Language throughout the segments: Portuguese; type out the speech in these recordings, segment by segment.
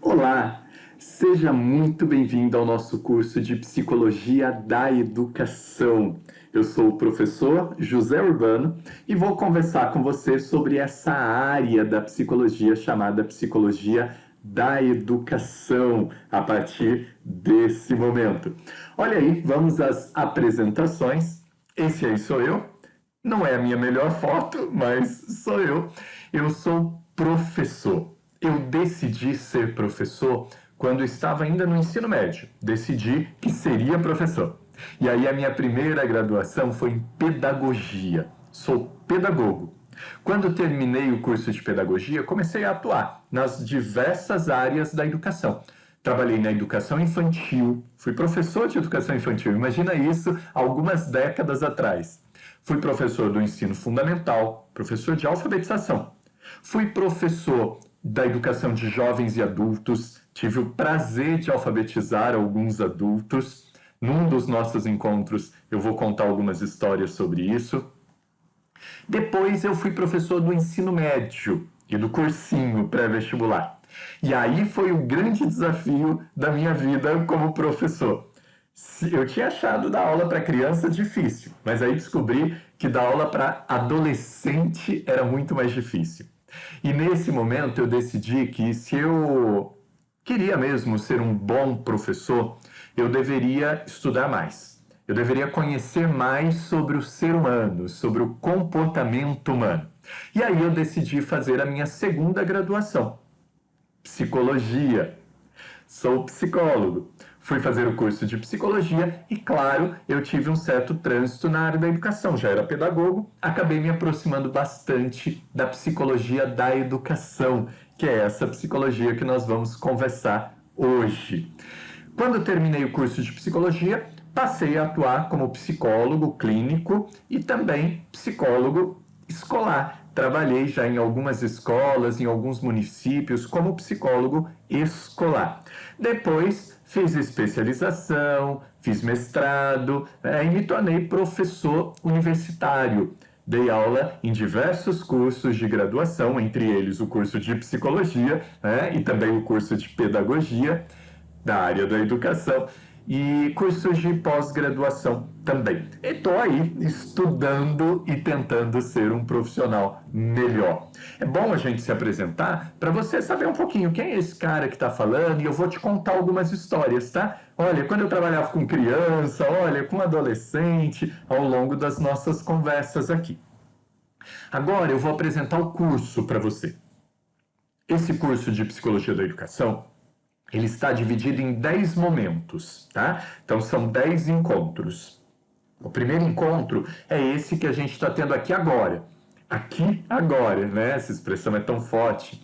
Olá, seja muito bem-vindo ao nosso curso de Psicologia da Educação. Eu sou o professor José Urbano e vou conversar com você sobre essa área da psicologia chamada Psicologia da Educação a partir desse momento. Olha aí, vamos às apresentações. Esse aí sou eu. Não é a minha melhor foto, mas sou eu. Eu sou professor. Eu decidi ser professor quando estava ainda no ensino médio. Decidi que seria professor. E aí a minha primeira graduação foi em pedagogia. Sou pedagogo. Quando terminei o curso de pedagogia, comecei a atuar nas diversas áreas da educação. Trabalhei na educação infantil, fui professor de educação infantil, imagina isso algumas décadas atrás. Fui professor do ensino fundamental, professor de alfabetização. Fui professor da educação de jovens e adultos, tive o prazer de alfabetizar alguns adultos. Num dos nossos encontros eu vou contar algumas histórias sobre isso. Depois eu fui professor do ensino médio e do cursinho pré-vestibular. E aí foi o grande desafio da minha vida como professor. Eu tinha achado dar aula para criança difícil, mas aí descobri que dar aula para adolescente era muito mais difícil. E nesse momento eu decidi que se eu queria mesmo ser um bom professor, eu deveria estudar mais. Eu deveria conhecer mais sobre o ser humano, sobre o comportamento humano. E aí eu decidi fazer a minha segunda graduação, psicologia. Sou psicólogo. Fui fazer o curso de psicologia e, claro, eu tive um certo trânsito na área da educação. Já era pedagogo, acabei me aproximando bastante da psicologia da educação, que é essa psicologia que nós vamos conversar hoje. Quando terminei o curso de psicologia, passei a atuar como psicólogo clínico e também psicólogo escolar. Trabalhei já em algumas escolas, em alguns municípios, como psicólogo escolar. Depois fiz especialização, fiz mestrado e me tornei professor universitário. Dei aula em diversos cursos de graduação, entre eles o curso de psicologia e também o curso de pedagogia da área da educação e cursos de pós-graduação também. E estou aí estudando e tentando ser um profissional melhor. É bom a gente se apresentar para você saber um pouquinho quem é esse cara que está falando e eu vou te contar algumas histórias, tá? Olha, quando eu trabalhava com criança, olha, com adolescente, ao longo das nossas conversas aqui. Agora eu vou apresentar o curso para você. Esse curso de Psicologia da Educação ele está dividido em 10 momentos, tá? Então são 10 encontros. O primeiro encontro é esse que a gente está tendo aqui agora. Aqui agora, né? Essa expressão é tão forte.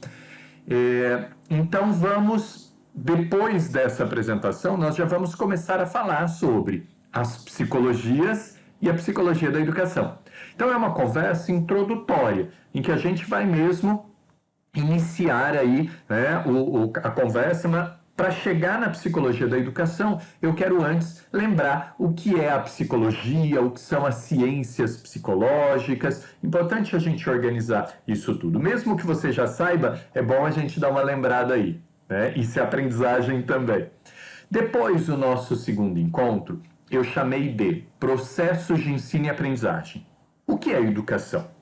Então vamos, depois dessa apresentação, nós já vamos começar a falar sobre as psicologias e a psicologia da educação. Então é uma conversa introdutória, em que a gente vai mesmo iniciar aí a conversa, mas para chegar na psicologia da educação, eu quero antes lembrar o que é a psicologia, o que são as ciências psicológicas. Importante a gente organizar isso tudo. Mesmo que você já saiba, é bom a gente dar uma lembrada aí, né? Isso é aprendizagem também. Depois do nosso segundo encontro, eu chamei de processos de ensino e aprendizagem. O que é educação?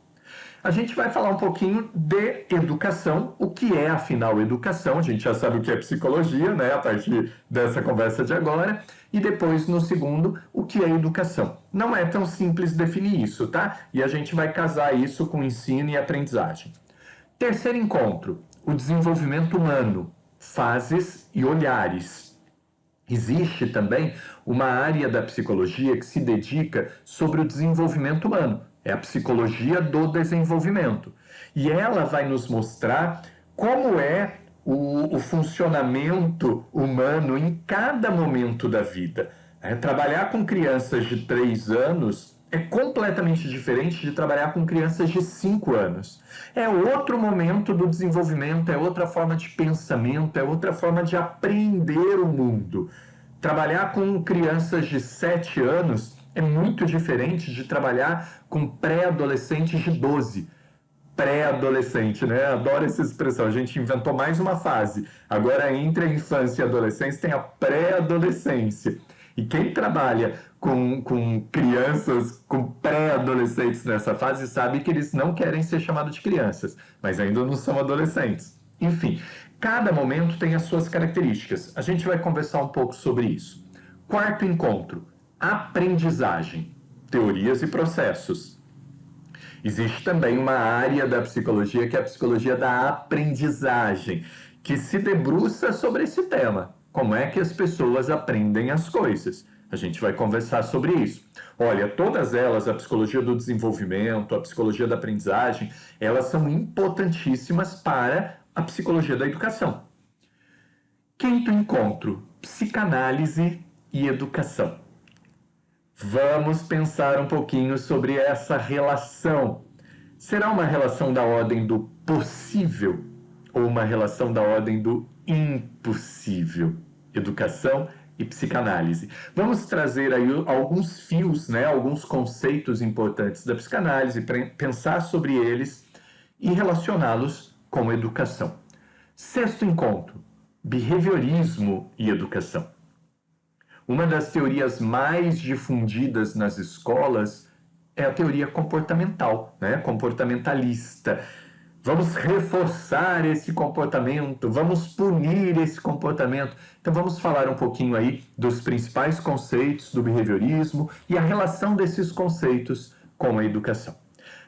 A gente vai falar um pouquinho de educação, o que é, afinal, educação. A gente já sabe o que é psicologia, né, a partir dessa conversa de agora. E depois, no segundo, o que é educação. Não é tão simples definir isso, tá? E a gente vai casar isso com ensino e aprendizagem. Terceiro encontro, o desenvolvimento humano, fases e olhares. Existe também uma área da psicologia que se dedica sobre o desenvolvimento humano. É a psicologia do desenvolvimento. E ela vai nos mostrar como é o funcionamento humano em cada momento da vida. Trabalhar com crianças de 3 anos é completamente diferente de trabalhar com crianças de 5 anos. É outro momento do desenvolvimento, é outra forma de pensamento, é outra forma de aprender o mundo. Trabalhar com crianças de 7 anos é muito diferente de trabalhar com pré-adolescentes de 12. pré-adolescente, né? Adoro essa expressão. A gente inventou mais uma fase. Agora, entre a infância e a adolescência, tem a pré-adolescência. E quem trabalha com crianças, com pré-adolescentes nessa fase, sabe que eles não querem ser chamados de crianças, mas ainda não são adolescentes. Enfim, cada momento tem as suas características. A gente vai conversar um pouco sobre isso. Quarto encontro: aprendizagem, teorias e processos. Existe também uma área da psicologia que é a psicologia da aprendizagem, que se debruça sobre esse tema. Como é que as pessoas aprendem as coisas? A gente vai conversar sobre isso. Olha, todas elas, a psicologia do desenvolvimento, a psicologia da aprendizagem, elas são importantíssimas para a psicologia da educação. Quinto encontro: psicanálise e educação. Vamos pensar um pouquinho sobre essa relação. Será uma relação da ordem do possível ou uma relação da ordem do impossível? Educação e psicanálise. Vamos trazer aí alguns fios, né, alguns conceitos importantes da psicanálise, pensar sobre eles e relacioná-los com educação. Sexto encontro: behaviorismo e educação. Uma das teorias mais difundidas nas escolas é a teoria comportamental, né? Comportamentalista. Vamos reforçar esse comportamento, vamos punir esse comportamento. Então vamos falar um pouquinho aí dos principais conceitos do behaviorismo e a relação desses conceitos com a educação.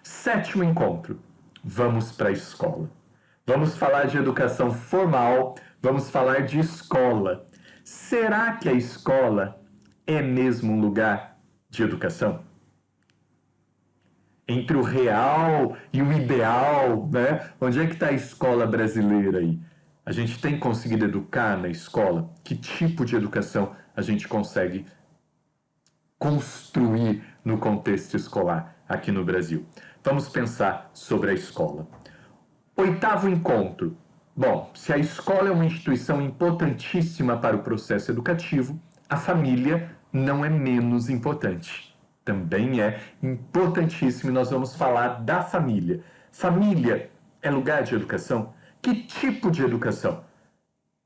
Sétimo encontro: vamos para a escola. Vamos falar de educação formal, vamos falar de escola. Será que a escola é mesmo um lugar de educação? Entre o real e o ideal, né? Onde é que está a escola brasileira aí? A gente tem conseguido educar na escola? Que tipo de educação a gente consegue construir no contexto escolar aqui no Brasil? Vamos pensar sobre a escola. Oitavo encontro: bom, se a escola é uma instituição importantíssima para o processo educativo, a família não é menos importante. Também é importantíssimo e nós vamos falar da família. Família é lugar de educação? Que tipo de educação?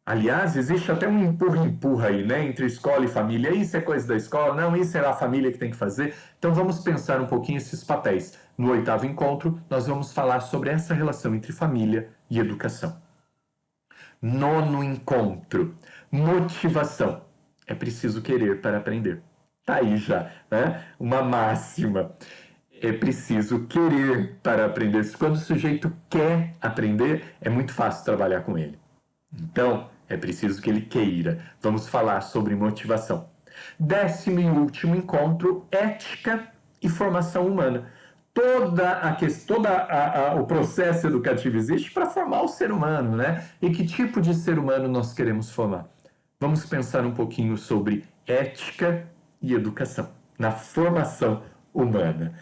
Aliás, existe até um empurra-empurra aí, né? Entre escola e família. Isso é coisa da escola? Não, isso é a família que tem que fazer. Então vamos pensar um pouquinho esses papéis. No oitavo encontro, nós vamos falar sobre essa relação entre família e educação. Nono encontro: motivação. É preciso querer para aprender. Tá aí já, né? Uma máxima. É preciso querer para aprender. Quando o sujeito quer aprender, é muito fácil trabalhar com ele. Então, é preciso que ele queira. Vamos falar sobre motivação. Décimo e último encontro: ética e formação humana. O processo educativo existe para formar o ser humano, né? E que tipo de ser humano nós queremos formar? Vamos pensar um pouquinho sobre ética e educação na formação humana.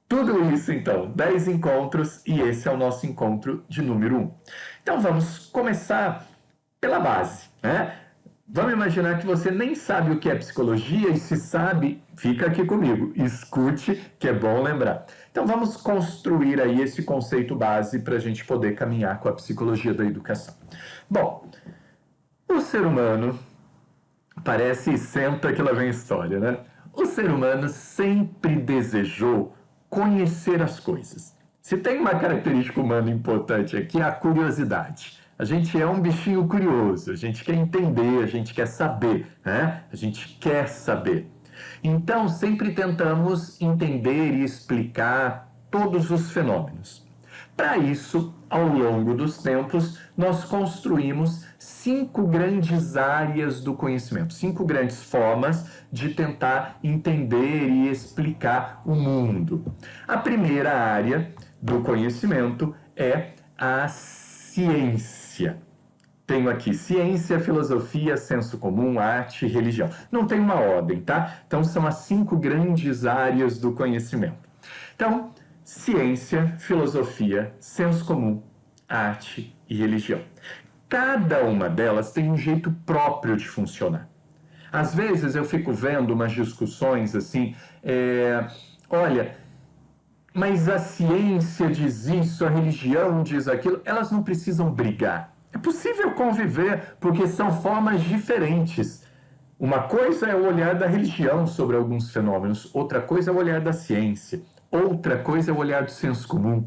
Tudo isso, então, 10 encontros, e esse é o nosso encontro de número 1. Então, vamos começar pela base, né? Vamos imaginar que você nem sabe o que é psicologia, e se sabe, fica aqui comigo, escute, que é bom lembrar. Então vamos construir aí esse conceito base para a gente poder caminhar com a psicologia da educação. Bom, o ser humano, parece senta que lá vem história, né? O ser humano sempre desejou conhecer as coisas. Se tem uma característica humana importante aqui, é a curiosidade. A gente é um bichinho curioso, a gente quer entender, a gente quer saber, né? A gente quer saber. Então, sempre tentamos entender e explicar todos os fenômenos. Para isso, ao longo dos tempos, nós construímos 5 grandes áreas do conhecimento, 5 grandes formas de tentar entender e explicar o mundo. A primeira área do conhecimento é a ciência. Tenho aqui ciência, filosofia, senso comum, arte e religião. Não tem uma ordem, tá? Então são as 5 grandes áreas do conhecimento. Então, ciência, filosofia, senso comum, arte e religião. Cada uma delas tem um jeito próprio de funcionar. Às vezes eu fico vendo umas discussões assim, olha, mas a ciência diz isso, a religião diz aquilo, elas não precisam brigar. É possível conviver, porque são formas diferentes. Uma coisa é o olhar da religião sobre alguns fenômenos, outra coisa é o olhar da ciência, outra coisa é o olhar do senso comum,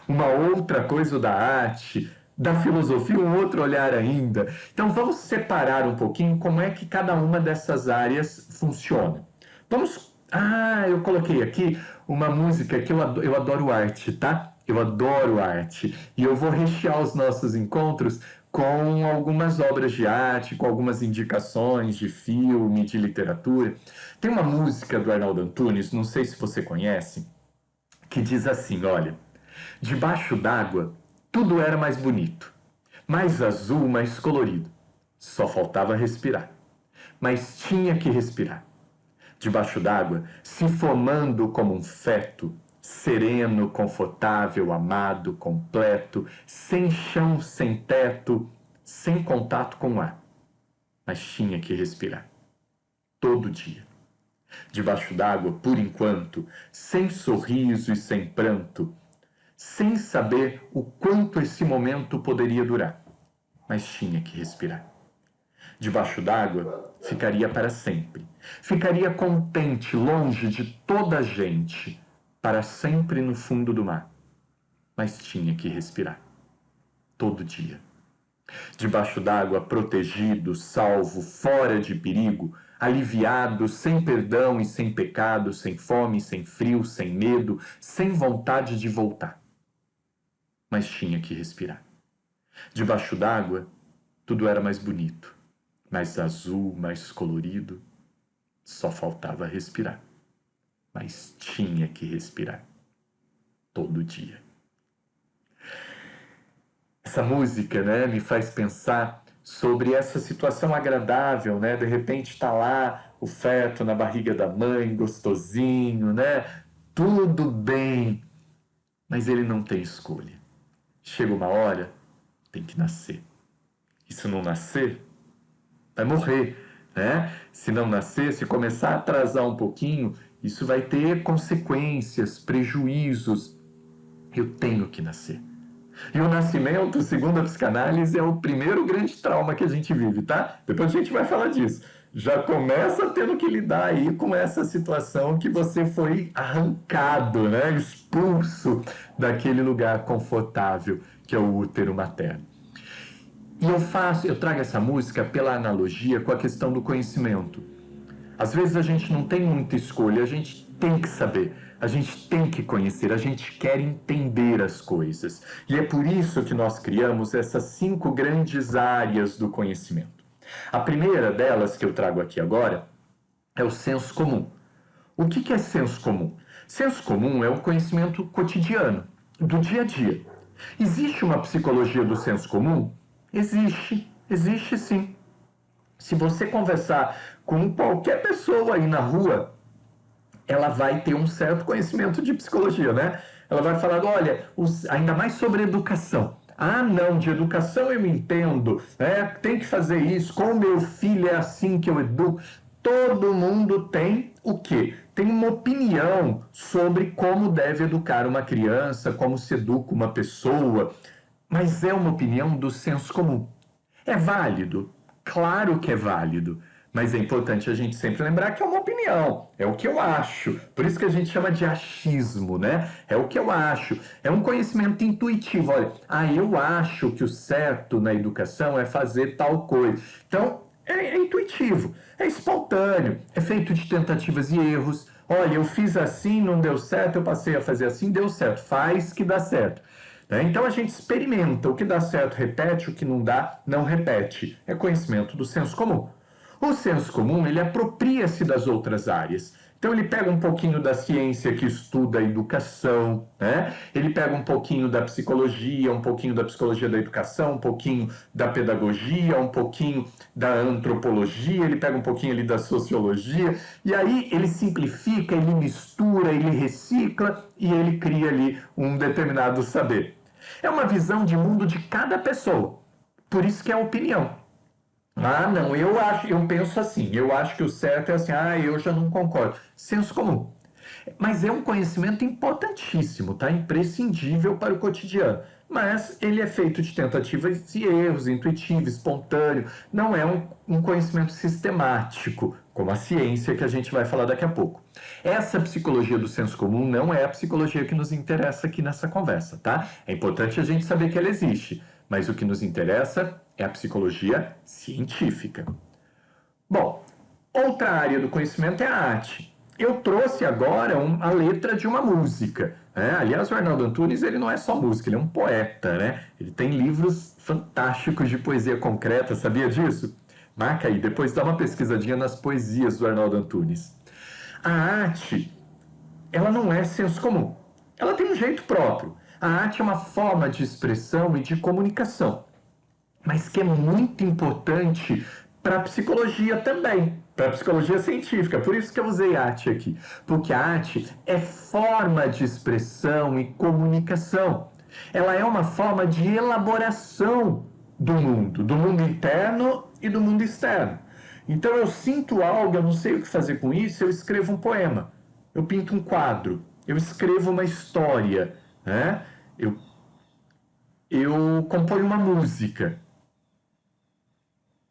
uma outra coisa da arte, da filosofia, um outro olhar ainda. Então vamos separar um pouquinho como é que cada uma dessas áreas funciona. Vamos. Ah, eu coloquei aqui uma música que eu adoro arte, tá? Eu adoro arte. E eu vou rechear os nossos encontros com algumas obras de arte, com algumas indicações de filme, de literatura. Tem uma música do Arnaldo Antunes, não sei se você conhece, que diz assim: olha, debaixo d'água tudo era mais bonito, mais azul, mais colorido. Só faltava respirar. Mas tinha que respirar. Debaixo d'água, se formando como um feto, sereno, confortável, amado, completo, sem chão, sem teto, sem contato com o ar. Mas tinha que respirar. Todo dia. Debaixo d'água, por enquanto, sem sorriso e sem pranto, sem saber o quanto esse momento poderia durar. Mas tinha que respirar. Debaixo d'água, ficaria para sempre. Ficaria contente, longe de toda a gente, para sempre no fundo do mar. Mas tinha que respirar. Todo dia. Debaixo d'água, protegido, salvo, fora de perigo, aliviado, sem perdão e sem pecado, sem fome, sem frio, sem medo, sem vontade de voltar. Mas tinha que respirar. Debaixo d'água, tudo era mais bonito, mais azul, mais colorido. Só faltava respirar. Mas tinha que respirar. Todo dia. Essa música, né, me faz pensar sobre essa situação agradável, né? De repente está lá o feto na barriga da mãe, gostosinho, né? Tudo bem, mas ele não tem escolha. Chega uma hora, tem que nascer. E se não nascer, vai morrer, né? Se não nascer, se começar a atrasar um pouquinho, isso vai ter consequências, prejuízos. Eu tenho que nascer. E o nascimento, segundo a psicanálise, é o primeiro grande trauma que a gente vive, tá? Depois a gente vai falar disso. Já começa tendo que lidar aí com essa situação que você foi arrancado, né? Expulso daquele lugar confortável que é o útero materno. E eu trago essa música pela analogia com a questão do conhecimento. Às vezes a gente não tem muita escolha, a gente tem que saber, a gente tem que conhecer, a gente quer entender as coisas. E é por isso que nós criamos essas 5 grandes áreas do conhecimento. A primeira delas que eu trago aqui agora é o senso comum. O que é senso comum? Senso comum é um conhecimento cotidiano, do dia a dia. Existe uma psicologia do senso comum? Existe sim. Se você conversar com qualquer pessoa aí na rua, ela vai ter um certo conhecimento de psicologia, né? Ela vai falar, olha, ainda mais sobre educação. Ah, não, de educação eu entendo, né? Tem que fazer isso, com o meu filho é assim que eu educo. Todo mundo tem o quê? Tem uma opinião sobre como deve educar uma criança, como se educa uma pessoa, mas é uma opinião do senso comum. É válido? Claro que é válido. Mas é importante a gente sempre lembrar que é uma opinião, é o que eu acho. Por isso que a gente chama de achismo, né? É o que eu acho. É um conhecimento intuitivo. Olha, eu acho que o certo na educação é fazer tal coisa. Então, é intuitivo, é espontâneo, é feito de tentativas e erros. Olha, eu fiz assim, não deu certo, eu passei a fazer assim, deu certo. Faz que dá certo. Então a gente experimenta, o que dá certo repete, o que não dá não repete. É conhecimento do senso comum. O senso comum, ele apropria-se das outras áreas. Então ele pega um pouquinho da ciência que estuda a educação, né? Ele pega um pouquinho da psicologia, um pouquinho da psicologia da educação, um pouquinho da pedagogia, um pouquinho da antropologia, ele pega um pouquinho ali da sociologia, e aí ele simplifica, ele mistura, ele recicla e ele cria ali um determinado saber. É uma visão de mundo de cada pessoa. Por isso que é a opinião. Ah, não, eu penso assim, eu acho que o certo é assim, eu já não concordo. Senso comum. Mas é um conhecimento importantíssimo, tá? Imprescindível para o cotidiano. Mas ele é feito de tentativas e erros, intuitivo, espontâneo. Não é um conhecimento sistemático, como a ciência que a gente vai falar daqui a pouco. Essa psicologia do senso comum não é a psicologia que nos interessa aqui nessa conversa, tá? É importante a gente saber que ela existe, mas o que nos interessa é a psicologia científica. Bom, outra área do conhecimento é a arte. Eu trouxe agora a letra de uma música. Aliás, o Arnaldo Antunes ele não é só músico, ele é um poeta, né? Ele tem livros fantásticos de poesia concreta, sabia disso? Marca aí, depois dá uma pesquisadinha nas poesias do Arnaldo Antunes. A arte, ela não é senso comum. Ela tem um jeito próprio. A arte é uma forma de expressão e de comunicação, mas que é muito importante para a psicologia também, para a psicologia científica. Por isso que eu usei arte aqui, porque a arte é forma de expressão e comunicação. Ela é uma forma de elaboração do mundo interno e do mundo externo. Então eu sinto algo, eu não sei o que fazer com isso, eu escrevo um poema, eu pinto um quadro, eu escrevo uma história, né? eu componho uma música.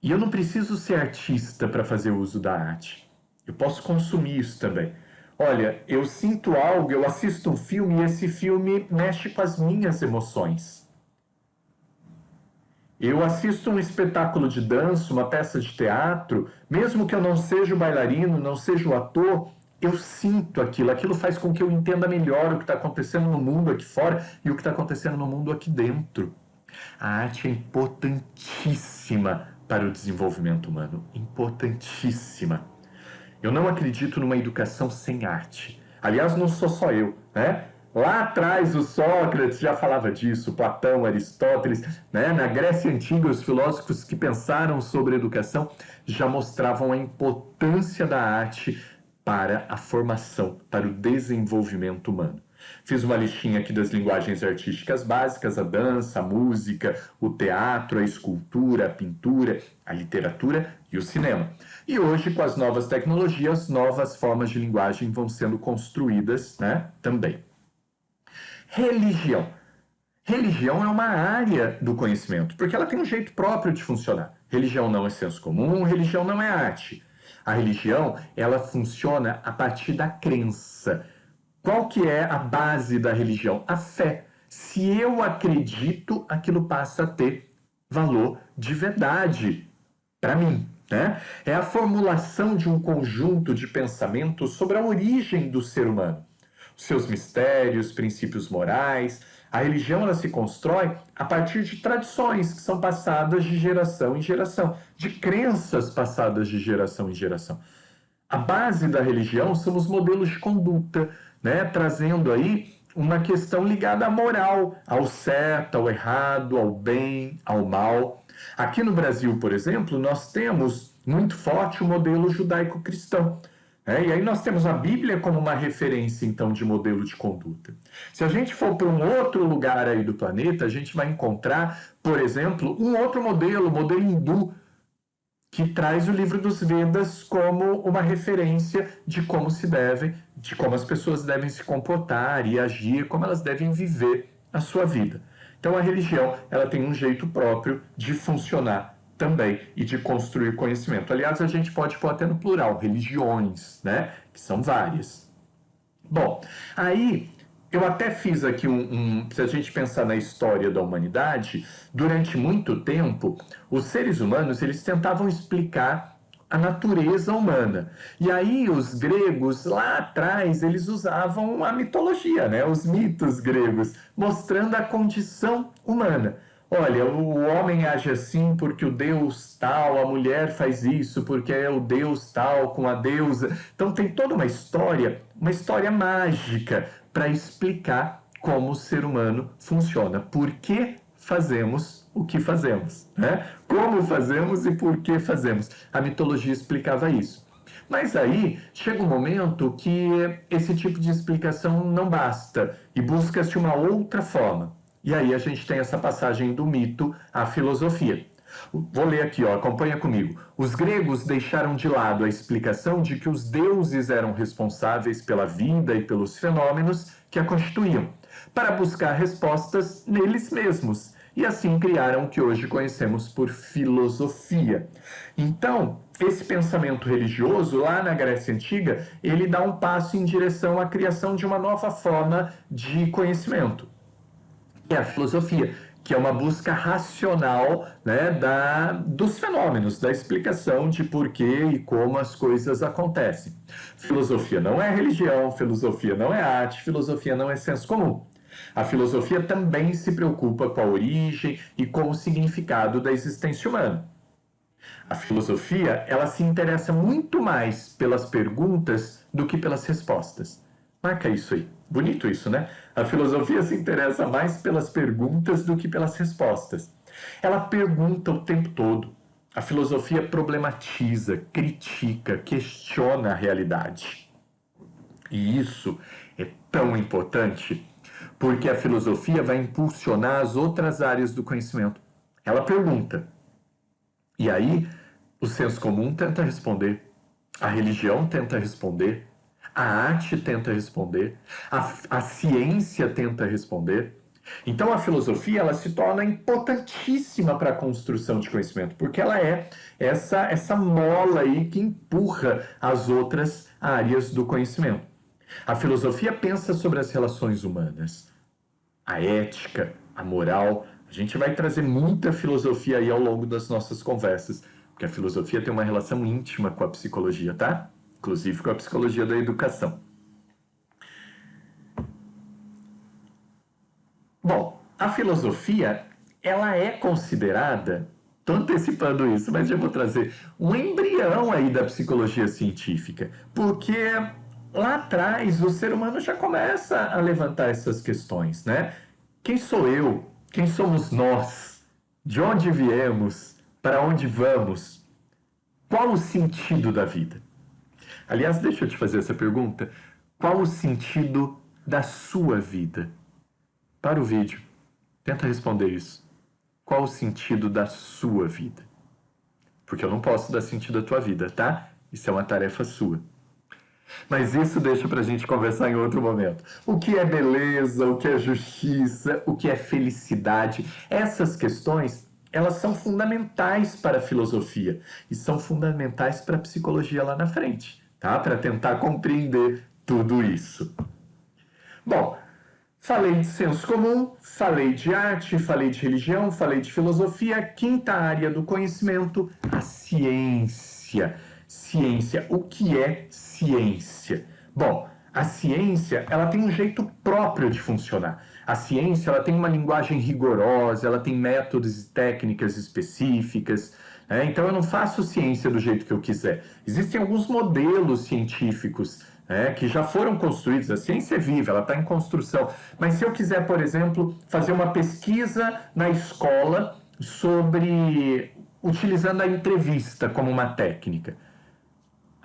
E eu não preciso ser artista para fazer uso da arte. Eu posso consumir isso também. Olha, eu sinto algo, eu assisto um filme e esse filme mexe com as minhas emoções. Eu assisto um espetáculo de dança, uma peça de teatro, mesmo que eu não seja o bailarino, não seja o ator, eu sinto aquilo. Aquilo faz com que eu entenda melhor o que está acontecendo no mundo aqui fora e o que está acontecendo no mundo aqui dentro. A arte é importantíssima para o desenvolvimento humano, importantíssima. Eu não acredito numa educação sem arte. Aliás, não sou só eu, né? Lá atrás, o Sócrates já falava disso, Platão, Aristóteles, né? Na Grécia Antiga, os filósofos que pensaram sobre educação já mostravam a importância da arte para a formação, para o desenvolvimento humano. Fiz uma listinha aqui das linguagens artísticas básicas, a dança, a música, o teatro, a escultura, a pintura, a literatura e o cinema. E hoje, com as novas tecnologias, novas formas de linguagem vão sendo construídas, né, também. Religião. Religião é uma área do conhecimento, porque ela tem um jeito próprio de funcionar. Religião não é senso comum, religião não é arte. A religião, ela funciona a partir da crença. Qual que é a base da religião? A fé. Se eu acredito, aquilo passa a ter valor de verdade para mim, né? É a formulação de um conjunto de pensamentos sobre a origem do ser humano, os seus mistérios, princípios morais. A religião ela se constrói a partir de tradições que são passadas de geração em geração, de crenças passadas de geração em geração. A base da religião são os modelos de conduta, né? Trazendo aí uma questão ligada à moral, ao certo, ao errado, ao bem, ao mal. Aqui no Brasil, por exemplo, nós temos muito forte o modelo judaico-cristão. E aí nós temos a Bíblia como uma referência, então, de modelo de conduta. Se a gente for para um outro lugar aí do planeta, a gente vai encontrar, por exemplo, um outro modelo, o modelo hindu, que traz o livro dos Vedas como uma referência de como se deve, de como as pessoas devem se comportar e agir, como elas devem viver a sua vida. Então a religião, ela tem um jeito próprio de funcionar também e de construir conhecimento. Aliás, a gente pode pôr até no plural, religiões, né? Que são várias. Bom, aí eu até fiz aqui se a gente pensar na história da humanidade, durante muito tempo, os seres humanos, eles tentavam explicar a natureza humana. E aí os gregos, lá atrás, eles usavam a mitologia, né? Os mitos gregos, mostrando a condição humana. Olha, o homem age assim porque o Deus tal, a mulher faz isso porque é o Deus tal com a deusa. Então tem toda uma história mágica para explicar como o ser humano funciona. Por que fazemos o que fazemos, né? Como fazemos e por que fazemos. A mitologia explicava isso. Mas aí chega um momento que esse tipo de explicação não basta e busca-se uma outra forma. E aí a gente tem essa passagem do mito à filosofia. Vou ler aqui, ó, acompanha comigo. Os gregos deixaram de lado a explicação de que os deuses eram responsáveis pela vida e pelos fenômenos que a constituíam, para buscar respostas neles mesmos. E assim criaram o que hoje conhecemos por filosofia. Então, esse pensamento religioso, lá na Grécia Antiga, ele dá um passo em direção à criação de uma nova forma de conhecimento, que é a filosofia, que é uma busca racional, né, dos fenômenos, da explicação de por que e como as coisas acontecem. Filosofia não é religião, filosofia não é arte, filosofia não é senso comum. A filosofia também se preocupa com a origem e com o significado da existência humana. A filosofia, ela se interessa muito mais pelas perguntas do que pelas respostas. Marca isso aí. Bonito isso, né? A filosofia se interessa mais pelas perguntas do que pelas respostas. Ela pergunta o tempo todo. A filosofia problematiza, critica, questiona a realidade. E isso é tão importante porque a filosofia vai impulsionar as outras áreas do conhecimento. Ela pergunta. E aí, o senso comum tenta responder, a religião tenta responder, a arte tenta responder, a ciência tenta responder. Então, a filosofia ela se torna importantíssima para a construção de conhecimento, porque ela é essa mola aí que empurra as outras áreas do conhecimento. A filosofia pensa sobre as relações humanas, a ética, a moral. A gente vai trazer muita filosofia aí ao longo das nossas conversas, porque a filosofia tem uma relação íntima com a psicologia, tá? Inclusive com a psicologia da educação. Bom, a filosofia, ela é considerada, estou antecipando isso, mas já vou trazer um embrião aí da psicologia científica, porque lá atrás o ser humano já começa a levantar essas questões, né? Quem sou eu? Quem somos nós? De onde viemos? Para onde vamos? Qual o sentido da vida? Aliás, deixa eu te fazer essa pergunta. Qual o sentido da sua vida? Para o vídeo, tenta responder isso. Qual o sentido da sua vida? Porque eu não posso dar sentido à tua vida, tá? Isso é uma tarefa sua. Mas isso deixa pra gente conversar em outro momento. O que é beleza, o que é justiça, o que é felicidade? Essas questões, elas são fundamentais para a filosofia e são fundamentais para a psicologia lá na frente, tá? Para tentar compreender tudo isso. Bom, falei de senso comum, falei de arte, falei de religião, falei de filosofia. A quinta área do conhecimento, a ciência. Ciência. O que é ciência? Bom, a ciência ela tem um jeito próprio de funcionar. A ciência ela tem uma linguagem rigorosa, ela tem métodos e técnicas específicas. Então eu não faço ciência do jeito que eu quiser. Existem alguns modelos científicos que já foram construídos. A ciência é viva, ela está em construção. Mas se eu quiser, por exemplo, fazer uma pesquisa na escola utilizando a entrevista como uma técnica.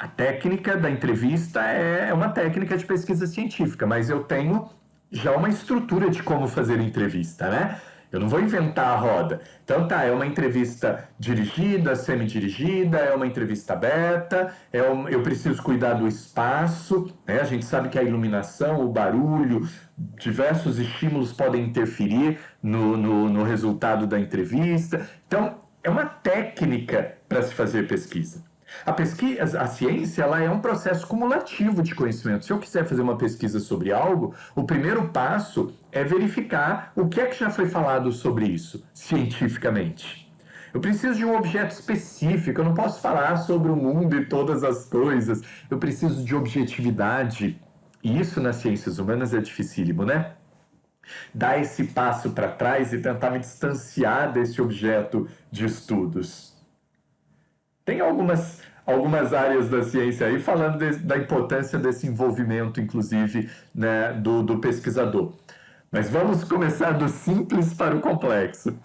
A técnica da entrevista é uma técnica de pesquisa científica, mas eu tenho já uma estrutura de como fazer entrevista, né? Eu não vou inventar a roda. Então tá, é uma entrevista dirigida, semi-dirigida, é uma entrevista aberta, eu preciso cuidar do espaço, né? A gente sabe que a iluminação, o barulho, diversos estímulos podem interferir no resultado da entrevista. Então, é uma técnica para se fazer pesquisa. A ciência ela é um processo cumulativo de conhecimento. Se eu quiser fazer uma pesquisa sobre algo, o primeiro passo é verificar o que é que já foi falado sobre isso, cientificamente. Eu preciso de um objeto específico, eu não posso falar sobre o mundo e todas as coisas. Eu preciso de objetividade. E isso nas ciências humanas é dificílimo, né? Dar esse passo para trás e tentar me distanciar desse objeto de estudos. Tem algumas áreas da ciência aí falando da importância desse envolvimento, inclusive, né, do pesquisador. Mas vamos começar do simples para o complexo.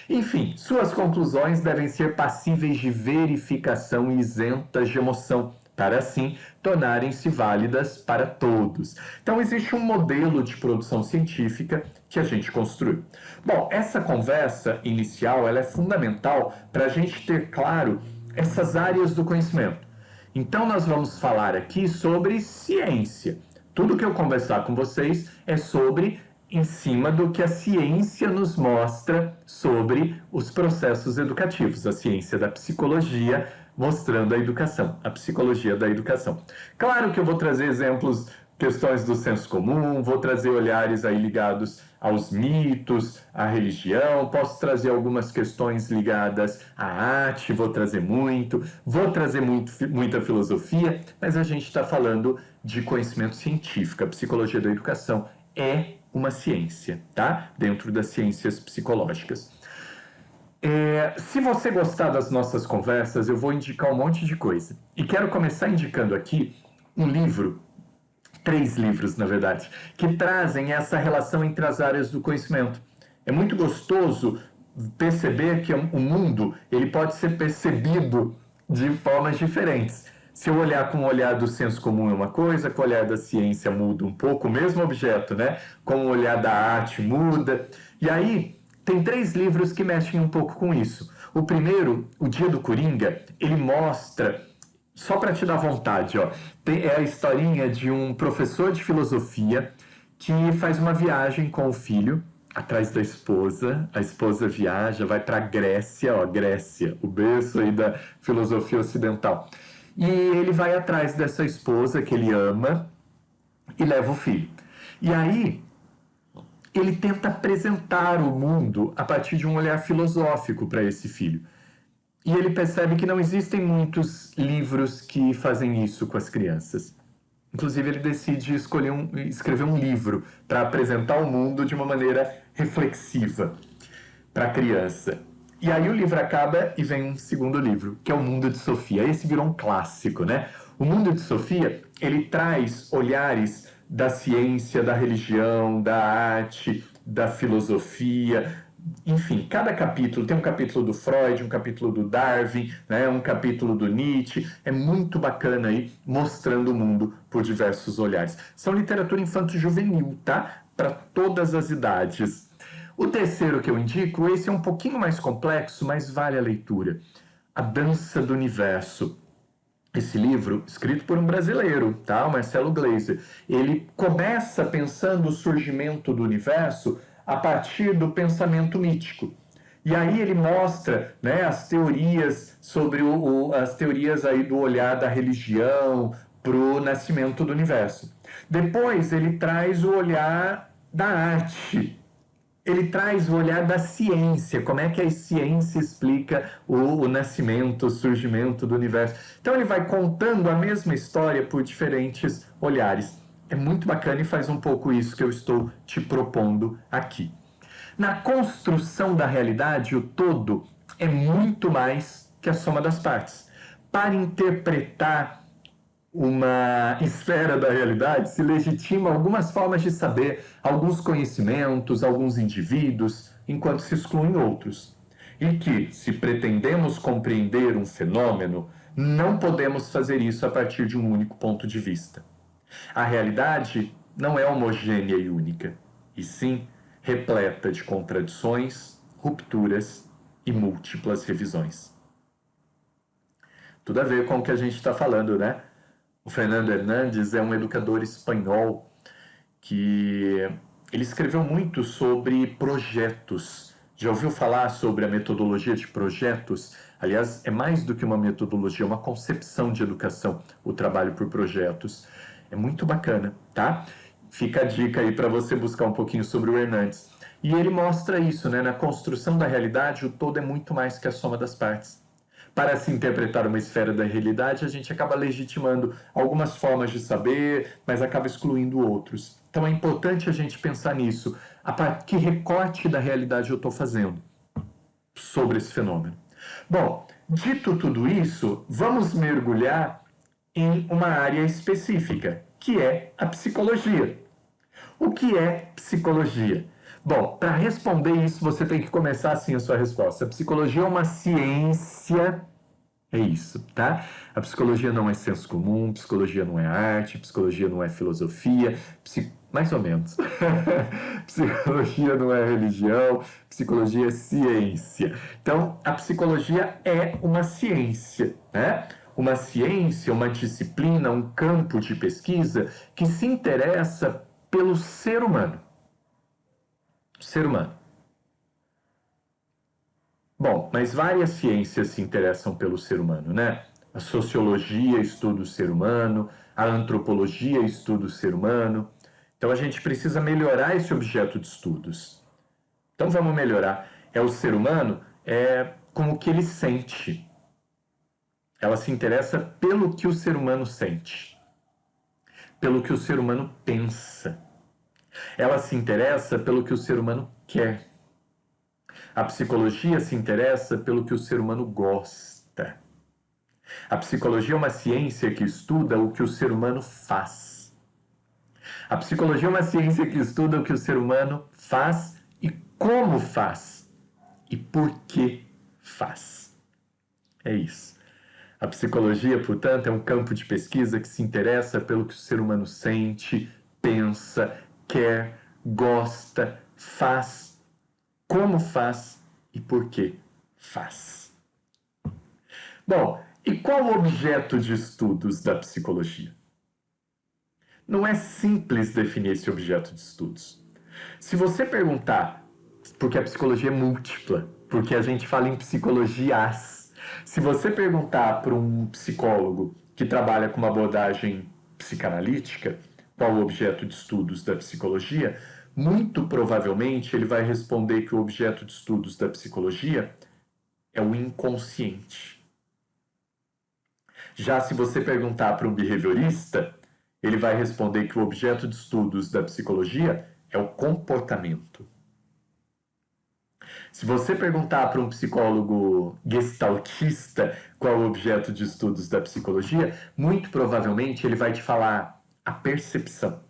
Enfim, suas conclusões devem ser passíveis de verificação e isentas de emoção, para assim tornarem-se válidas para todos. Então, existe um modelo de produção científica que a gente construiu. Bom, essa conversa inicial ela é fundamental para a gente ter claro essas áreas do conhecimento. Então, nós vamos falar aqui sobre ciência. Tudo que eu conversar com vocês é sobre em cima do que a ciência nos mostra sobre os processos educativos, a ciência da psicologia mostrando a educação, a psicologia da educação. Claro que eu vou trazer exemplos, questões do senso comum, vou trazer olhares aí ligados aos mitos, à religião, posso trazer algumas questões ligadas à arte, vou trazer muita filosofia, mas a gente está falando de conhecimento científico. A psicologia da educação é uma ciência, tá? Dentro das ciências psicológicas. Se você gostar das nossas conversas, eu vou indicar um monte de coisa. E quero começar indicando aqui um livro, 3 livros, na verdade, que trazem essa relação entre as áreas do conhecimento. É muito gostoso perceber que o mundo ele pode ser percebido de formas diferentes. Se eu olhar com o olhar do senso comum é uma coisa, com o olhar da ciência muda um pouco, o mesmo objeto, né? Com o olhar da arte muda. E aí, tem 3 livros que mexem um pouco com isso. O primeiro, O Dia do Coringa, ele mostra, só para te dar vontade, ó, é a historinha de um professor de filosofia que faz uma viagem com o filho atrás da esposa. A esposa viaja, vai para a Grécia, ó, Grécia, o berço aí da filosofia ocidental. E ele vai atrás dessa esposa que ele ama e leva o filho. E aí ele tenta apresentar o mundo a partir de um olhar filosófico para esse filho. E ele percebe que não existem muitos livros que fazem isso com as crianças. Inclusive, ele decide escrever um livro para apresentar o mundo de uma maneira reflexiva para a criança. E aí o livro acaba e vem um segundo livro, que é O Mundo de Sofia. Esse virou um clássico, né? O Mundo de Sofia, ele traz olhares da ciência, da religião, da arte, da filosofia. Enfim, cada capítulo, tem um capítulo do Freud, um capítulo do Darwin, né, um capítulo do Nietzsche, é muito bacana aí, mostrando o mundo por diversos olhares. São literatura infanto-juvenil, tá? Para todas as idades. O terceiro que eu indico, esse é um pouquinho mais complexo, mas vale a leitura. A Dança do Universo. Esse livro, escrito por um brasileiro, tá? O Marcelo Gleiser, ele começa pensando o surgimento do universo a partir do pensamento mítico. E aí ele mostra, né, as teorias sobre as teorias aí do olhar da religião para o nascimento do universo. Depois ele traz o olhar da arte. Ele traz o olhar da ciência, como é que a ciência explica o nascimento, o surgimento do universo. Então ele vai contando a mesma história por diferentes olhares. É muito bacana e faz um pouco isso que eu estou te propondo aqui. Na construção da realidade, o todo é muito mais que a soma das partes. Para interpretar uma esfera da realidade, se legitima algumas formas de saber, alguns conhecimentos, alguns indivíduos, enquanto se excluem outros. E que, se pretendemos compreender um fenômeno, não podemos fazer isso a partir de um único ponto de vista. A realidade não é homogênea e única, e sim repleta de contradições, rupturas e múltiplas revisões. Tudo a ver com o que a gente está falando, né? O Fernando Hernández é um educador espanhol que ele escreveu muito sobre projetos. Já ouviu falar sobre a metodologia de projetos? Aliás, é mais do que uma metodologia, é uma concepção de educação, o trabalho por projetos. É muito bacana, tá? Fica a dica aí para você buscar um pouquinho sobre o Hernández. E ele mostra isso, né? Na construção da realidade, o todo é muito mais que a soma das partes. Para se interpretar uma esfera da realidade, a gente acaba legitimando algumas formas de saber, mas acaba excluindo outros. Então é importante a gente pensar nisso. Que recorte da realidade eu estou fazendo sobre esse fenômeno? Bom, dito tudo isso, vamos mergulhar em uma área específica, que é a psicologia. O que é psicologia? Bom, para responder isso, você tem que começar assim a sua resposta. A psicologia é uma ciência É isso, tá? A psicologia não é senso comum, psicologia não é arte, psicologia não é filosofia, mais ou menos. Psicologia não é religião, psicologia é ciência. Então, a psicologia é uma ciência, né? Uma ciência, uma disciplina, um campo de pesquisa que se interessa pelo ser humano. Ser humano. Bom, mas várias ciências se interessam pelo ser humano, né? A sociologia estuda o ser humano, a antropologia estuda o ser humano. Então a gente precisa melhorar esse objeto de estudos. Então vamos melhorar. É o ser humano, com o que ele sente. Ela se interessa pelo que o ser humano sente, pelo que o ser humano pensa. Ela se interessa pelo que o ser humano quer. A psicologia se interessa pelo que o ser humano gosta. A psicologia é uma ciência que estuda o que o ser humano faz. A psicologia é uma ciência que estuda o que o ser humano faz e como faz e por que faz. É isso. A psicologia, portanto, é um campo de pesquisa que se interessa pelo que o ser humano sente, pensa, quer, gosta, faz, como faz e por que faz. Bom, e qual o objeto de estudos da psicologia? Não é simples definir esse objeto de estudos. Se você perguntar, porque a psicologia é múltipla, porque a gente fala em psicologias, se você perguntar para um psicólogo que trabalha com uma abordagem psicanalítica, qual o objeto de estudos da psicologia, muito provavelmente ele vai responder que o objeto de estudos da psicologia é o inconsciente. Já se você perguntar para um behaviorista, ele vai responder que o objeto de estudos da psicologia é o comportamento. Se você perguntar para um psicólogo gestaltista qual é o objeto de estudos da psicologia, muito provavelmente ele vai te falar a percepção.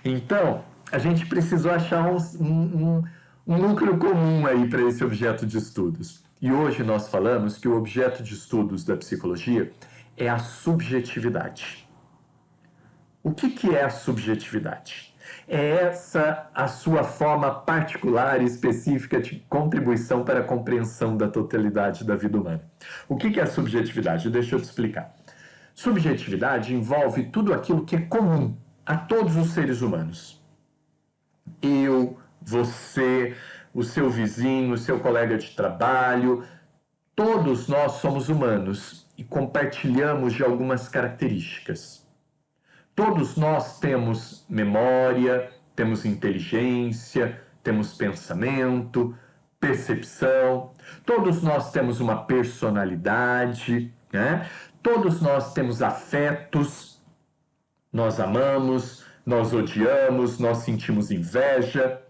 Então, a gente precisou achar um núcleo comum aí para esse objeto de estudos. E hoje nós falamos que o objeto de estudos da psicologia é a subjetividade. O que é a subjetividade? É essa a sua forma particular e específica de contribuição para a compreensão da totalidade da vida humana. O que é a subjetividade? Deixa eu te explicar. Subjetividade envolve tudo aquilo que é comum a todos os seres humanos. Eu, você, o seu vizinho, o seu colega de trabalho, todos nós somos humanos e compartilhamos de algumas características. Todos nós temos memória, temos inteligência, temos pensamento, percepção, todos nós temos uma personalidade, né? Todos nós temos afetos, nós amamos, nós odiamos, nós sentimos inveja,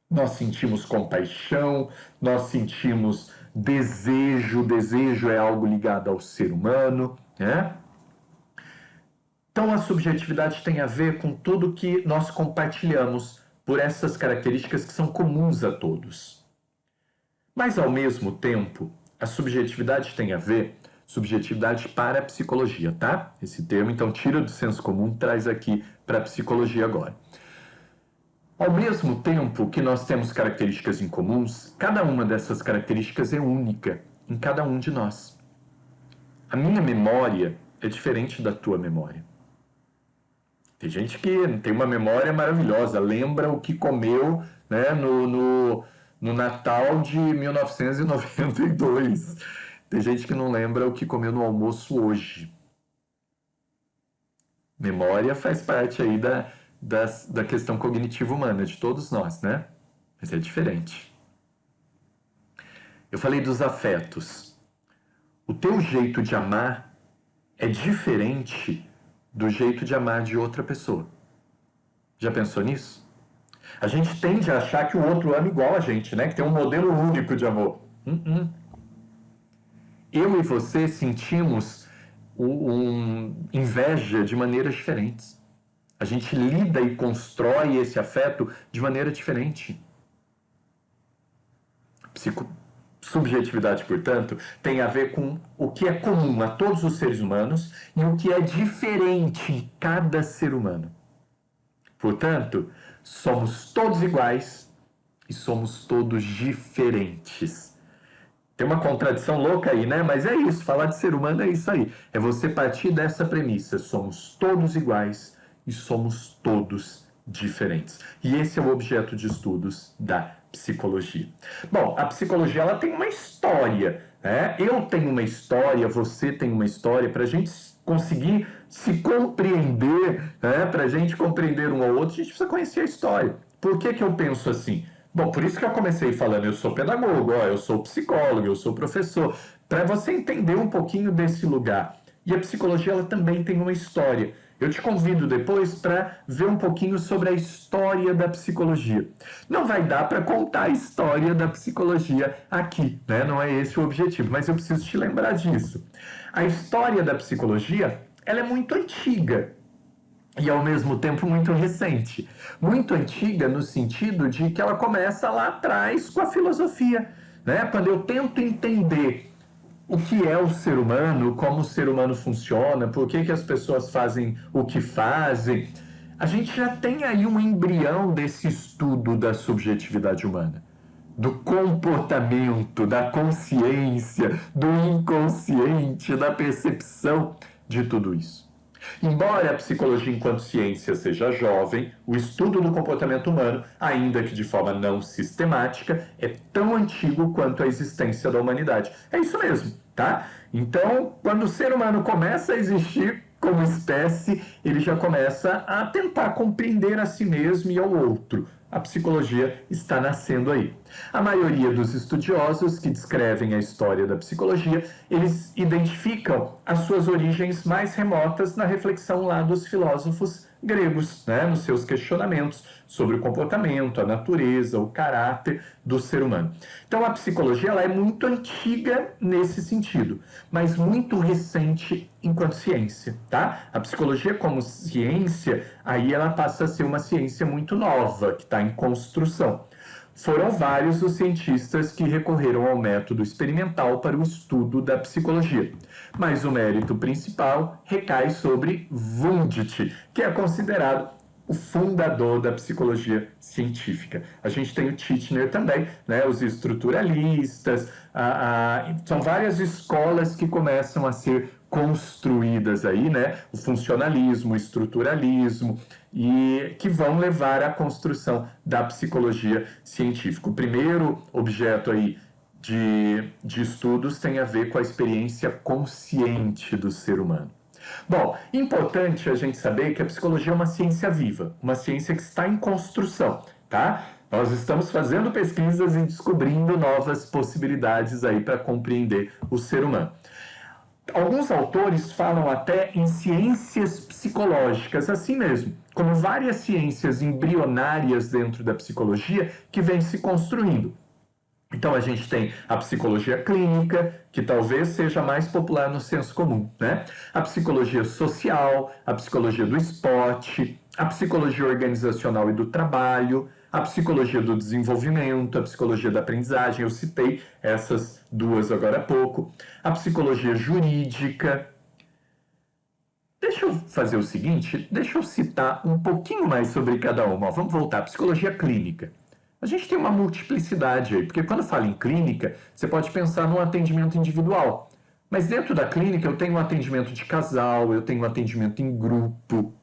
nós sentimos compaixão, nós sentimos desejo, desejo é algo ligado ao ser humano, né? Então, a subjetividade tem a ver com tudo que nós compartilhamos por essas características que são comuns a todos. Mas, ao mesmo tempo, a subjetividade tem a ver, subjetividade para a psicologia, tá? Esse termo, então, tira do senso comum, traz aqui para a psicologia agora. Ao mesmo tempo que nós temos características em comuns, cada uma dessas características é única em cada um de nós. A minha memória é diferente da tua memória. Tem gente que tem uma memória maravilhosa, lembra o que comeu, né, no Natal de 1992. Tem gente que não lembra o que comeu no almoço hoje. Memória faz parte aí da questão cognitiva humana, de todos nós, né? Mas é diferente. Eu falei dos afetos. O teu jeito de amar é diferente do jeito de amar de outra pessoa. Já pensou nisso? A gente tende a achar que o outro ama igual a gente, né? Que tem um modelo único de amor. Eu e você sentimos inveja de maneiras diferentes. A gente lida e constrói esse afeto de maneira diferente. Subjetividade, portanto, tem a ver com o que é comum a todos os seres humanos e o que é diferente em cada ser humano. Portanto, somos todos iguais e somos todos diferentes. Tem uma contradição louca aí, né? Mas é isso, falar de ser humano é isso aí. É você partir dessa premissa, somos todos iguais e somos todos diferentes. E esse é o objeto de estudos da psicologia. Bom, a psicologia ela tem uma história, né? Eu tenho uma história, você tem uma história, para a gente conseguir se compreender, né? Para a gente compreender um ao outro, a gente precisa conhecer a história. Por que eu penso assim? Bom, por isso que eu comecei falando, eu sou pedagogo, ó, eu sou psicólogo, eu sou professor, para você entender um pouquinho desse lugar. E a psicologia ela também tem uma história. Eu te convido depois para ver um pouquinho sobre a história da psicologia. Não vai dar para contar a história da psicologia aqui, né? Não é esse o objetivo, mas eu preciso te lembrar disso. A história da psicologia, ela é muito antiga e ao mesmo tempo muito recente. Muito antiga no sentido de que ela começa lá atrás com a filosofia, né? Quando eu tento entender o que é o ser humano, como o ser humano funciona, por que as pessoas fazem o que fazem. A gente já tem aí um embrião desse estudo da subjetividade humana, do comportamento, da consciência, do inconsciente, da percepção de tudo isso. Embora a psicologia enquanto ciência seja jovem, o estudo do comportamento humano, ainda que de forma não sistemática, é tão antigo quanto a existência da humanidade. É isso mesmo, tá? Então, quando o ser humano começa a existir como espécie, ele já começa a tentar compreender a si mesmo e ao outro. A psicologia está nascendo aí. A maioria dos estudiosos que descrevem a história da psicologia, eles identificam as suas origens mais remotas na reflexão lá dos filósofos gregos, né, nos seus questionamentos sobre o comportamento, a natureza, o caráter do ser humano. Então a psicologia ela é muito antiga nesse sentido, mas muito recente enquanto ciência, tá? A psicologia como ciência, aí ela passa a ser uma ciência muito nova, que está em construção. Foram vários os cientistas que recorreram ao método experimental para o estudo da psicologia. Mas o mérito principal recai sobre Wundt, que é considerado o fundador da psicologia científica. A gente tem o Titchener também, né? Os estruturalistas, são várias escolas que começam a ser construídas aí, né? O funcionalismo, o estruturalismo, e que vão levar à construção da psicologia científica. O primeiro objeto aí de estudos tem a ver com a experiência consciente do ser humano. Bom, importante a gente saber que a psicologia é uma ciência viva, uma ciência que está em construção, tá? Nós estamos fazendo pesquisas e descobrindo novas possibilidades aí para compreender o ser humano. Alguns autores falam até em ciências psicológicas, assim mesmo, como várias ciências embrionárias dentro da psicologia que vêm se construindo. Então a gente tem a psicologia clínica, que talvez seja mais popular no senso comum, né? A psicologia social, a psicologia do esporte, a psicologia organizacional e do trabalho, a psicologia do desenvolvimento, a psicologia da aprendizagem, eu citei essas duas agora há pouco, a psicologia jurídica. Deixa eu fazer o seguinte, deixa eu citar um pouquinho mais sobre cada uma. Vamos voltar, a psicologia clínica. A gente tem uma multiplicidade aí, porque quando fala em clínica, você pode pensar num atendimento individual. Mas dentro da clínica eu tenho um atendimento de casal, eu tenho um atendimento em grupo.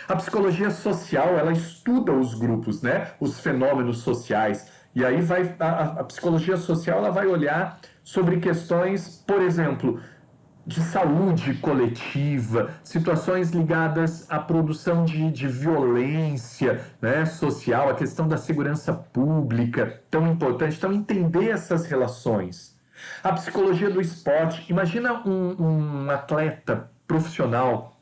A psicologia social, ela estuda os grupos, né? Os fenômenos sociais. E aí a psicologia social ela vai olhar sobre questões, por exemplo, de saúde coletiva, situações ligadas à produção de violência, né, social, a questão da segurança pública, tão importante. Então, entender essas relações. A psicologia do esporte, imagina um atleta profissional,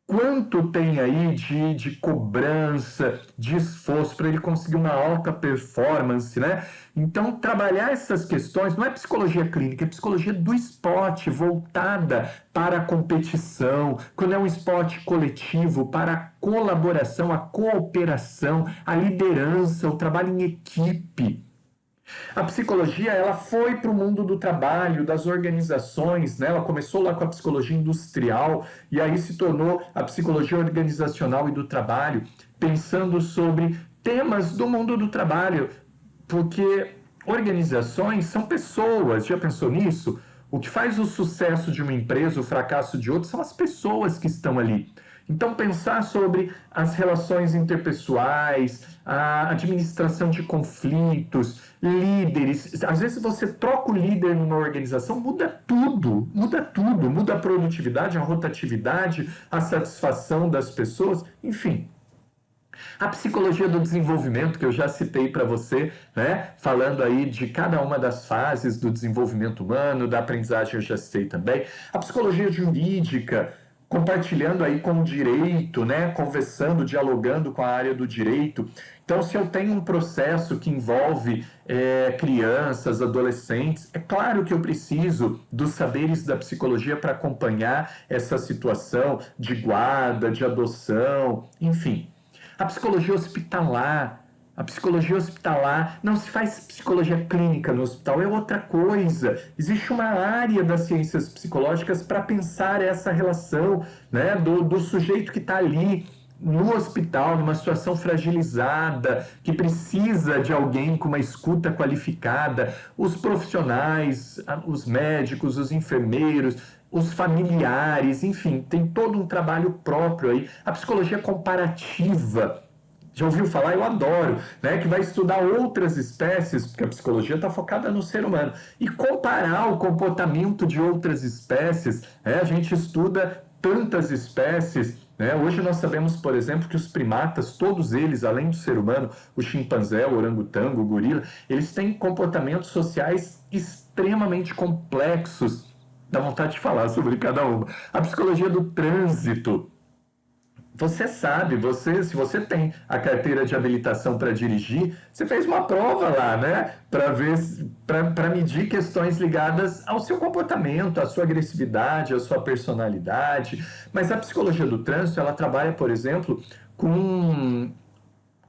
quanto tem aí de cobrança, de esforço para ele conseguir uma alta performance, né? Então, trabalhar essas questões não é psicologia clínica, é psicologia do esporte, voltada para a competição, quando é um esporte coletivo, para a colaboração, a cooperação, a liderança, o trabalho em equipe. A psicologia, ela foi para o mundo do trabalho, das organizações, né? Ela começou lá com a psicologia industrial e aí se tornou a psicologia organizacional e do trabalho, pensando sobre temas do mundo do trabalho, porque organizações são pessoas, já pensou nisso? O que faz o sucesso de uma empresa, o fracasso de outra, são as pessoas que estão ali. Então, pensar sobre as relações interpessoais, a administração de conflitos, líderes. Às vezes você troca o líder numa organização, muda tudo, muda a produtividade, a rotatividade, a satisfação das pessoas, enfim. A psicologia do desenvolvimento, que eu já citei para você, né? Falando aí de cada uma das fases do desenvolvimento humano, da aprendizagem, eu já citei também. A psicologia jurídica, compartilhando aí com o direito, né? Conversando, dialogando com a área do direito. Então, se eu tenho um processo que envolve crianças, adolescentes, é claro que eu preciso dos saberes da psicologia para acompanhar essa situação de guarda, de adoção, enfim. A psicologia hospitalar, não se faz psicologia clínica no hospital, é outra coisa. Existe uma área das ciências psicológicas para pensar essa relação, né, do sujeito que está ali no hospital, numa situação fragilizada, que precisa de alguém com uma escuta qualificada, os profissionais, os médicos, os enfermeiros, os familiares, enfim, tem todo um trabalho próprio aí. A psicologia comparativa, já ouviu falar? Eu adoro, né? Que vai estudar outras espécies, porque a psicologia está focada no ser humano, e comparar o comportamento de outras espécies. A gente estuda tantas espécies, né? Hoje nós sabemos, por exemplo, que os primatas, todos eles, além do ser humano, o chimpanzé, o orangotango, o gorila, eles têm comportamentos sociais extremamente complexos. Dá vontade de falar sobre cada uma. A psicologia do trânsito. Você sabe, se você tem a carteira de habilitação para dirigir, você fez uma prova lá, né? Para medir questões ligadas ao seu comportamento, à sua agressividade, à sua personalidade. Mas a psicologia do trânsito, ela trabalha, por exemplo, com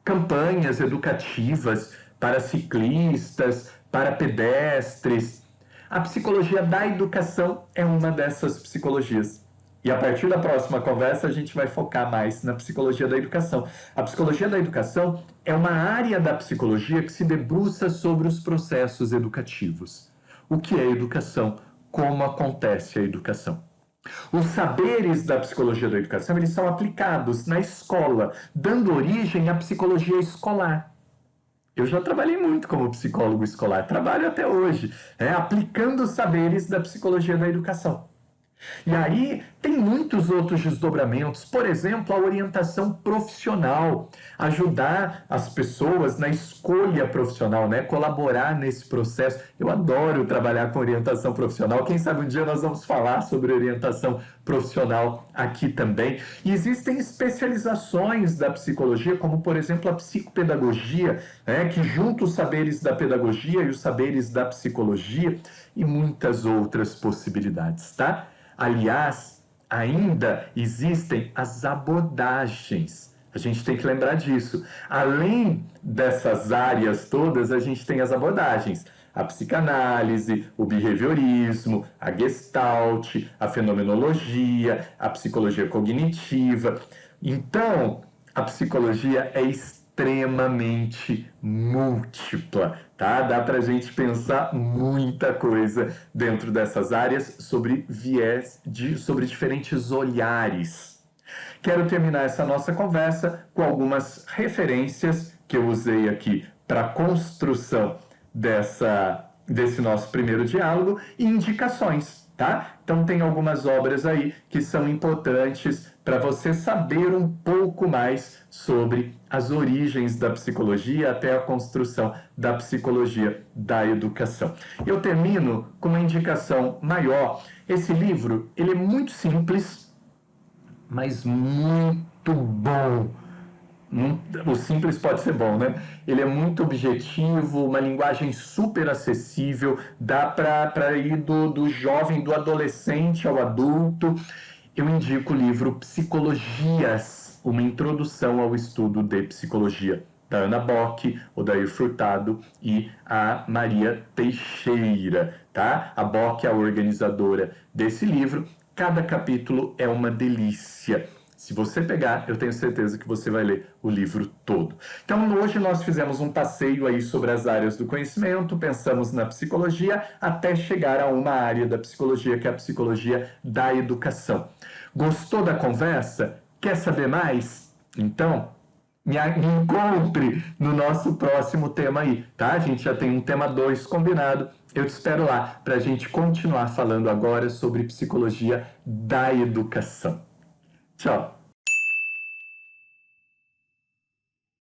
campanhas educativas para ciclistas, para pedestres. A psicologia da educação é uma dessas psicologias. E a partir da próxima conversa, a gente vai focar mais na psicologia da educação. A psicologia da educação é uma área da psicologia que se debruça sobre os processos educativos. O que é educação? Como acontece a educação? Os saberes da psicologia da educação, eles são aplicados na escola, dando origem à psicologia escolar. Eu já trabalhei muito como psicólogo escolar, trabalho até hoje, aplicando os saberes da psicologia da educação. E aí tem muitos outros desdobramentos, por exemplo, a orientação profissional, ajudar as pessoas na escolha profissional, né? Colaborar nesse processo. Eu adoro trabalhar com orientação profissional. Quem sabe um dia nós vamos falar sobre orientação profissional aqui também. E existem especializações da psicologia, como por exemplo a psicopedagogia, né? Que junta os saberes da pedagogia e os saberes da psicologia e muitas outras possibilidades, tá? Aliás, ainda existem as abordagens. A gente tem que lembrar disso. Além dessas áreas todas, a gente tem as abordagens. A psicanálise, o behaviorismo, a gestalt, a fenomenologia, a psicologia cognitiva. Então, a psicologia é extremamente múltipla, tá? Dá pra gente pensar muita coisa dentro dessas áreas sobre sobre diferentes olhares. Quero terminar essa nossa conversa com algumas referências que eu usei aqui para a construção desse nosso primeiro diálogo e indicações, tá? Então tem algumas obras aí que são importantes para você saber um pouco mais sobre as origens da psicologia até a construção da psicologia da educação. Eu termino com uma indicação maior. Esse livro, ele é muito simples, mas muito bom. O simples pode ser bom, né? Ele é muito objetivo, uma linguagem super acessível, dá para ir do jovem, do adolescente ao adulto. Eu indico o livro Psicologias, uma introdução ao estudo de psicologia, da Ana Bock, Odair Furtado e a Maria Teixeira, tá? A Bock é a organizadora desse livro. Cada capítulo é uma delícia. Se você pegar, eu tenho certeza que você vai ler o livro todo. Então, hoje nós fizemos um passeio aí sobre as áreas do conhecimento, pensamos na psicologia, até chegar a uma área da psicologia, que é a psicologia da educação. Gostou da conversa? Quer saber mais? Então, me encontre no nosso próximo tema aí, tá? A gente já tem um tema 2 combinado. Eu te espero lá para a gente continuar falando agora sobre psicologia da educação. Tchau!